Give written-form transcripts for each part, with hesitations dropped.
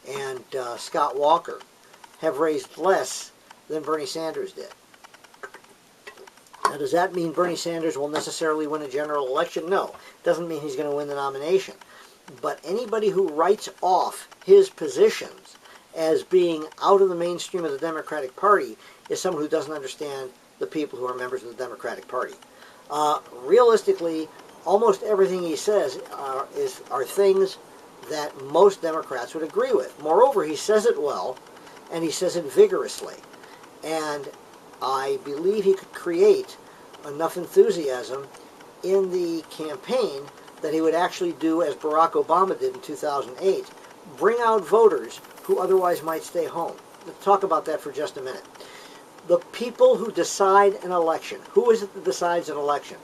and Scott Walker have raised less than Bernie Sanders did. Now, does that mean Bernie Sanders will necessarily win a general election? No. It doesn't mean he's going to win the nomination. But anybody who writes off his positions as being out of the mainstream of the Democratic Party is someone who doesn't understand the people who are members of the Democratic Party. Realistically, almost everything he says are things that most Democrats would agree with. Moreover, he says it well, and he says it vigorously. And I believe he could create enough enthusiasm in the campaign that he would actually do as Barack Obama did in 2008, bring out voters who otherwise might stay home. Let's talk about that for just a minute. The people who decide an election. Who is it that decides an election?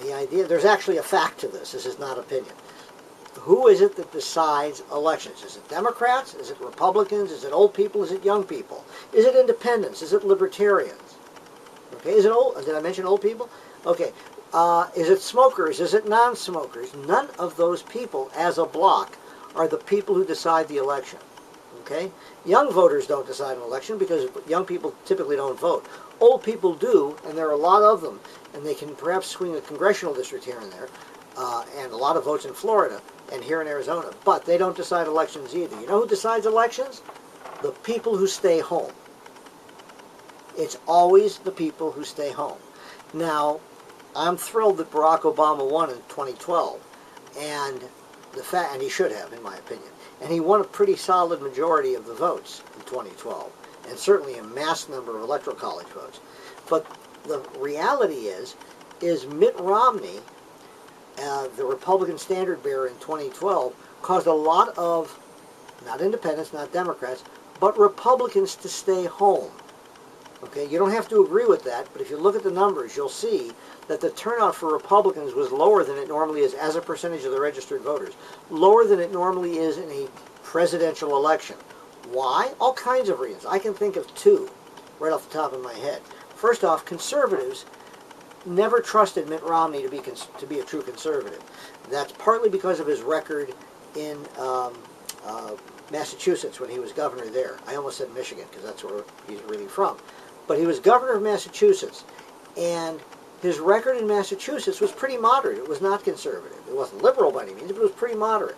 Any idea? There's actually a fact to this. This is not opinion. Who is it that decides elections? Is it Democrats? Is it Republicans? Is it old people? Is it young people? Is it independents? Is it libertarians? Okay, is it old? Did I mention old people? Okay. Is it smokers? Is it non-smokers? None of those people as a block are the people who decide the election. Okay? Young voters don't decide an election because young people typically don't vote. Old people do, and there are a lot of them, and they can perhaps swing a congressional district here and there, and a lot of votes in Florida and here in Arizona, but they don't decide elections either. You know who decides elections? The people who stay home. It's always the people who stay home. Now, I'm thrilled that Barack Obama won in 2012, and he should have, in my opinion. And he won a pretty solid majority of the votes in 2012, and certainly a mass number of electoral college votes. But the reality is Mitt Romney, the Republican standard bearer in 2012, caused a lot of, not independents, not Democrats, but Republicans to stay home. Okay, you don't have to agree with that, but if you look at the numbers, you'll see that the turnout for Republicans was lower than it normally is as a percentage of the registered voters, lower than it normally is in a presidential election. Why? All kinds of reasons. I can think of two right off the top of my head. First off, conservatives never trusted Mitt Romney to be a true conservative. That's partly because of his record in Massachusetts when he was governor there. I almost said Michigan because that's where he's really from. But he was governor of Massachusetts, and his record in Massachusetts was pretty moderate. It was not conservative. It wasn't liberal by any means, but it was pretty moderate.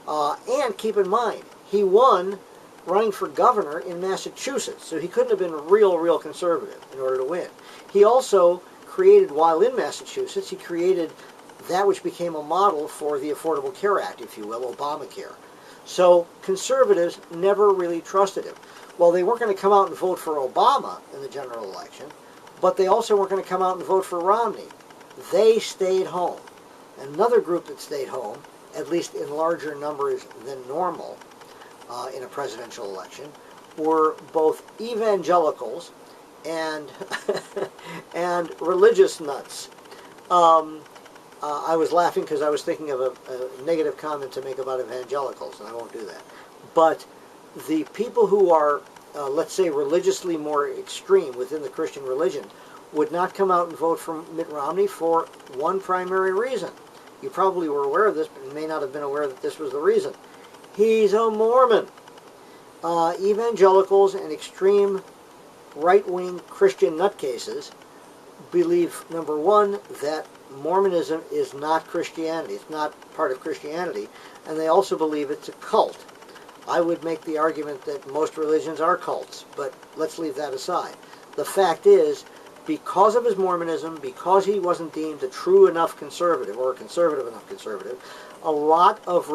And keep in mind, he won running for governor in Massachusetts, so he couldn't have been real conservative in order to win. He also created, while in Massachusetts, he created that which became a model for the Affordable Care Act, if you will, Obamacare. So conservatives never really trusted him. Well, they weren't going to come out and vote for Obama in the general election, but they also weren't going to come out and vote for Romney. They stayed home. Another group that stayed home, at least in larger numbers than normal in a presidential election, were both evangelicals and and religious nuts. I was laughing because I was thinking of a negative comment to make about evangelicals, and I won't do that. But the people who are, let's say, religiously more extreme within the Christian religion would not come out and vote for Mitt Romney for one primary reason. You probably were aware of this, but you may not have been aware that this was the reason. He's a Mormon. Evangelicals and extreme right-wing Christian nutcases believe, number one, that Mormonism is not Christianity. It's not part of Christianity. And they also believe it's a cult. I would make the argument that most religions are cults, but let's leave that aside. The fact is, because of his Mormonism, because he wasn't deemed a true enough conservative, or a conservative enough conservative, a lot of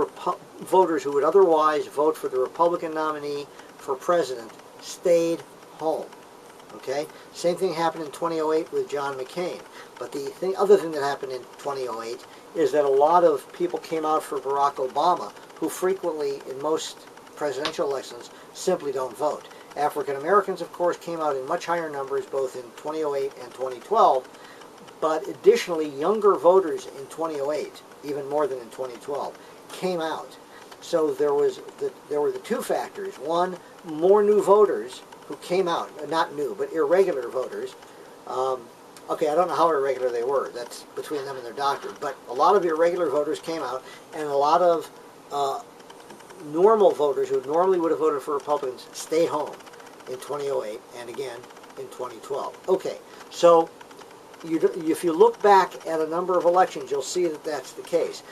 voters who would otherwise vote for the Republican nominee for president stayed home. Okay? Same thing happened in 2008 with John McCain. But the other thing that happened in 2008 is that a lot of people came out for Barack Obama who frequently, in most presidential elections, simply don't vote. African Americans, of course, came out in much higher numbers both in 2008 and 2012, but additionally, younger voters in 2008, even more than in 2012, came out. So there were the two factors. One, more new voters who came out, not new, but irregular voters. Okay, I don't know how irregular they were. That's between them and their doctor. But a lot of irregular voters came out, and a lot of normal voters who normally would have voted for Republicans stayed home in 2008 and again in 2012. Okay, so if you look back at a number of elections, you'll see that that's the case.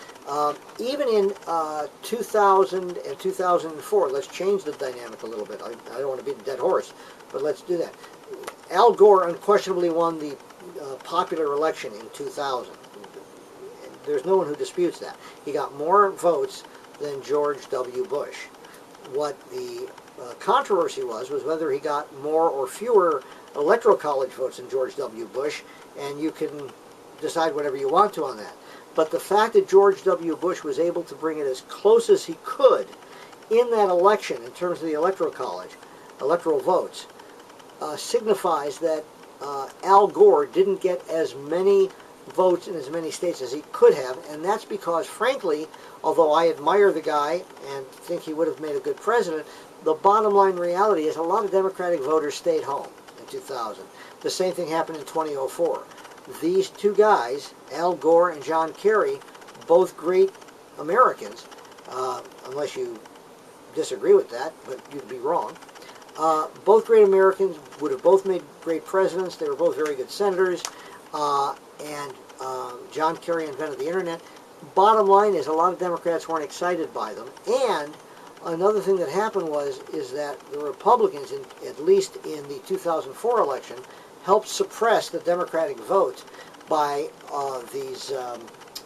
Even in 2000 and 2004, let's change the dynamic a little bit. I don't want to beat a dead horse, but let's do that. Al Gore unquestionably won the popular election in 2000. There's no one who disputes that. He got more votes than George W. Bush. What the controversy was whether he got more or fewer electoral college votes than George W. Bush, and you can decide whatever you want to on that. But the fact that George W. Bush was able to bring it as close as he could in that election in terms of the electoral college, electoral votes, signifies that Al Gore didn't get as many votes in as many states as he could have, and that's because, frankly, although I admire the guy and think he would have made a good president, the bottom line reality is a lot of Democratic voters stayed home in 2000. The same thing happened in 2004. These two guys, Al Gore and John Kerry, both great Americans, unless you disagree with that, but you'd be wrong. Both great Americans, would have both made great presidents. They were both very good senators. And John Kerry invented the internet. Bottom line is a lot of Democrats weren't excited by them. And another thing that happened is that the Republicans, at least in the 2004 election, helped suppress the Democratic vote by these,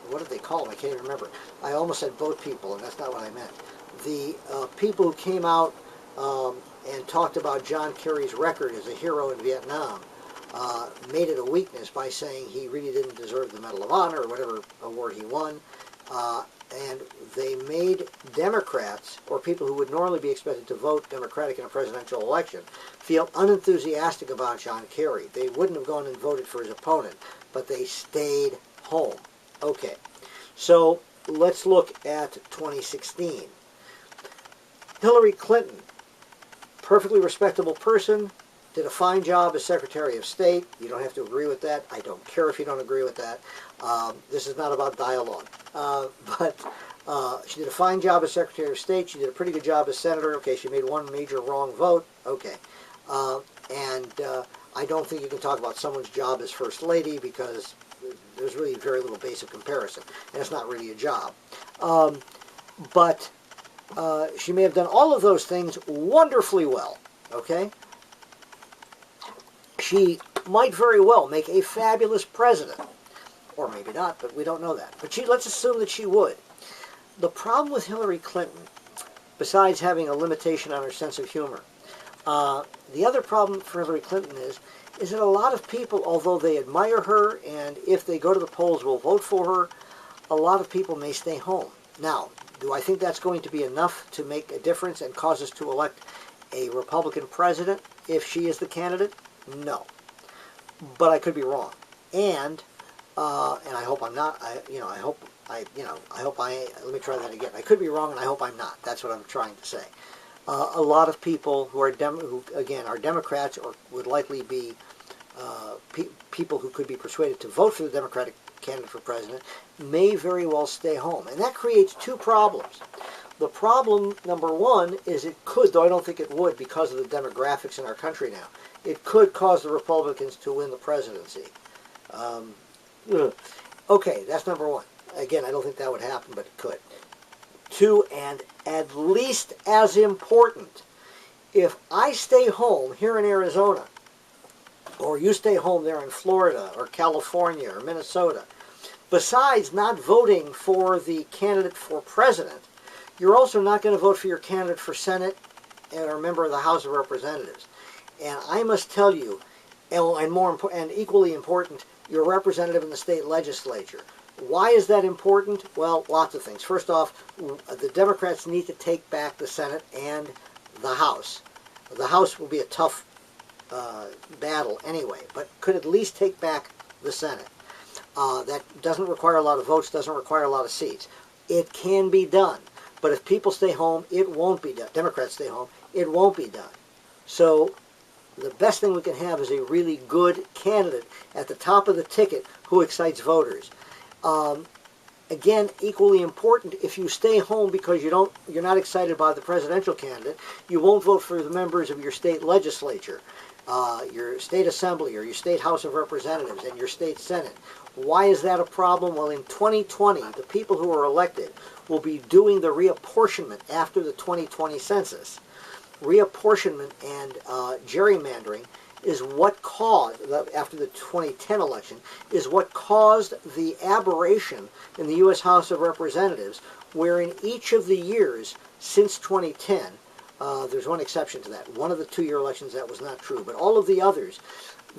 what did they call them? I can't even remember. I almost said boat people, and that's not what I meant. The people who came out and talked about John Kerry's record as a hero in Vietnam made it a weakness by saying he really didn't deserve the Medal of Honor or whatever award he won. And they made Democrats, or people who would normally be expected to vote Democratic in a presidential election, feel unenthusiastic about John Kerry. They wouldn't have gone and voted for his opponent, but they stayed home. Okay, so let's look at 2016. Hillary Clinton, perfectly respectable person, did a fine job as Secretary of State. You don't have to agree with that. I don't care if you don't agree with that. This is not about dialogue. But she did a fine job as Secretary of State. She did a pretty good job as Senator. Okay, she made one major wrong vote. Okay. I don't think you can talk about someone's job as First Lady because there's really very little base of comparison. And it's not really a job. But she may have done all of those things wonderfully well. Okay? She might very well make a fabulous president. Or maybe not, but we don't know that. But let's assume that she would. The problem with Hillary Clinton, besides having a limitation on her sense of humor, the other problem for Hillary Clinton is that a lot of people, although they admire her and if they go to the polls will vote for her, a lot of people may stay home. Now, do I think that's going to be enough to make a difference and cause us to elect a Republican president if she is the candidate? No. But I could be wrong. And I hope I'm not. Let me try that again. I could be wrong, and I hope I'm not. That's what I'm trying to say. A lot of people who are are Democrats or would likely be people who could be persuaded to vote for the Democratic candidate for president may very well stay home, and that creates two problems. The problem, number one, is it could, though I don't think it would because of the demographics in our country now, it could cause the Republicans to win the presidency. Okay, that's number one. Again, I don't think that would happen, but it could. Two, and at least as important, if I stay home here in Arizona, or you stay home there in Florida, or California, or Minnesota, besides not voting for the candidate for president, you're also not going to vote for your candidate for Senate or a member of the House of Representatives. And I must tell you, and equally important, your representative in the state legislature. Why is that important? Well, lots of things. First off, the Democrats need to take back the Senate and the House. The House will be a tough battle anyway, but could at least take back the Senate. That doesn't require a lot of votes, doesn't require a lot of seats. It can be done. But if people stay home, it won't be done. Democrats stay home, it won't be done. So the best thing we can have is a really good candidate at the top of the ticket who excites voters. Again, equally important, if you stay home because you're not excited by the presidential candidate, you won't vote for the members of your state legislature, your state assembly, or your state House of Representatives, and your state Senate. Why is that a problem? Well, in 2020, the people who are elected will be doing the reapportionment after the 2020 census. Reapportionment and gerrymandering is what caused, after the 2010 election, is what caused the aberration in the U.S. House of Representatives, where in each of the years since 2010, there's one exception to that. One of the two-year elections that was not true, but all of the others,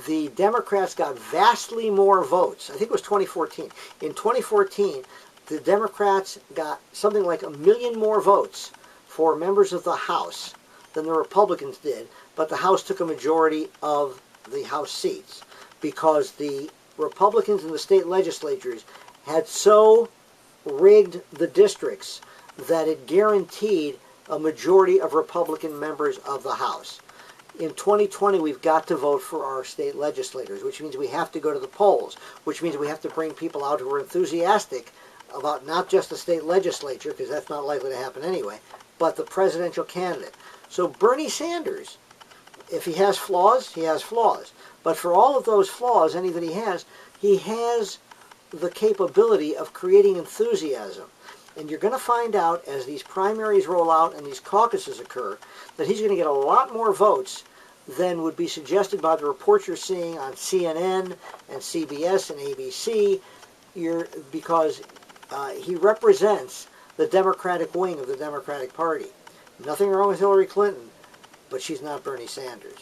the Democrats got vastly more votes. I think it was 2014. In 2014, the Democrats got something like 1 million more votes for members of the House than the Republicans did, but the House took a majority of the House seats because the Republicans in the state legislatures had so rigged the districts that it guaranteed a majority of Republican members of the House. In 2020, we've got to vote for our state legislators, which means we have to go to the polls, which means we have to bring people out who are enthusiastic about not just the state legislature, because that's not likely to happen anyway, but the presidential candidate. So Bernie Sanders, if he has flaws, he has flaws. But for all of those flaws, any that he has the capability of creating enthusiasm. And you're going to find out as these primaries roll out and these caucuses occur that he's going to get a lot more votes than would be suggested by the reports you're seeing on CNN and CBS and ABC, because he represents the Democratic wing of the Democratic Party. Nothing wrong with Hillary Clinton, but she's not Bernie Sanders.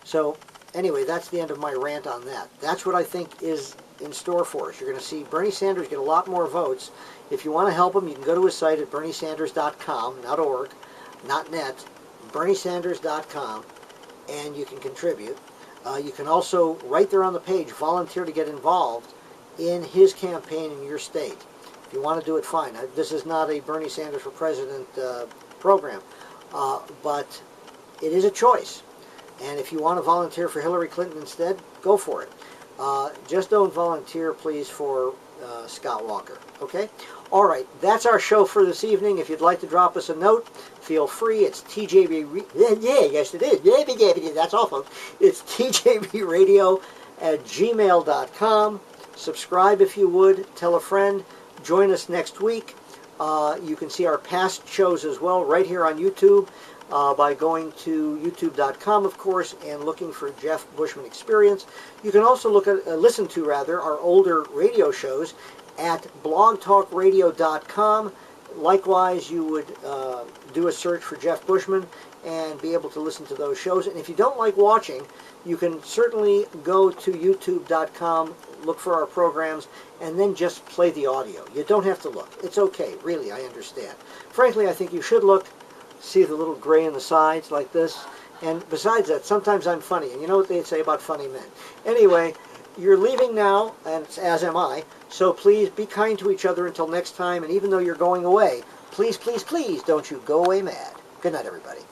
So anyway, that's the end of my rant on that. That's what I think is in store for us. You're going to see Bernie Sanders get a lot more votes. If you want to help him, you can go to his site at berniesanders.com, not .org, not .net, berniesanders.com, and you can contribute. You can also, right there on the page, volunteer to get involved in his campaign in your state. If you want to do it, fine. This is not a Bernie Sanders for President program, but it is a choice. And if you want to volunteer for Hillary Clinton instead, go for it. Just don't volunteer, please, for Scott Walker. Okay? All right, that's our show for this evening. If you'd like to drop us a note, feel free. It's TJB. Yes, it is. Yeah, that's all, folks. It's tjbradio@gmail.com. Subscribe if you would. Tell a friend. Join us next week. You can see our past shows as well right here on YouTube by going to youtube.com, of course, and looking for Jeff Bushman Experience. You can also listen to our older radio shows at blogtalkradio.com. Likewise, you would do a search for Jeff Bushman and be able to listen to those shows. And if you don't like watching, you can certainly go to youtube.com, look for our programs, and then just play the audio. You don't have to look. It's okay, really, I understand. Frankly, I think you should look, see the little gray in the sides like this. And besides that, sometimes I'm funny. And you know what they say about funny men. Anyway, you're leaving now, and as am I, so please be kind to each other until next time. And even though you're going away, please, please, please don't you go away mad. Good night, everybody.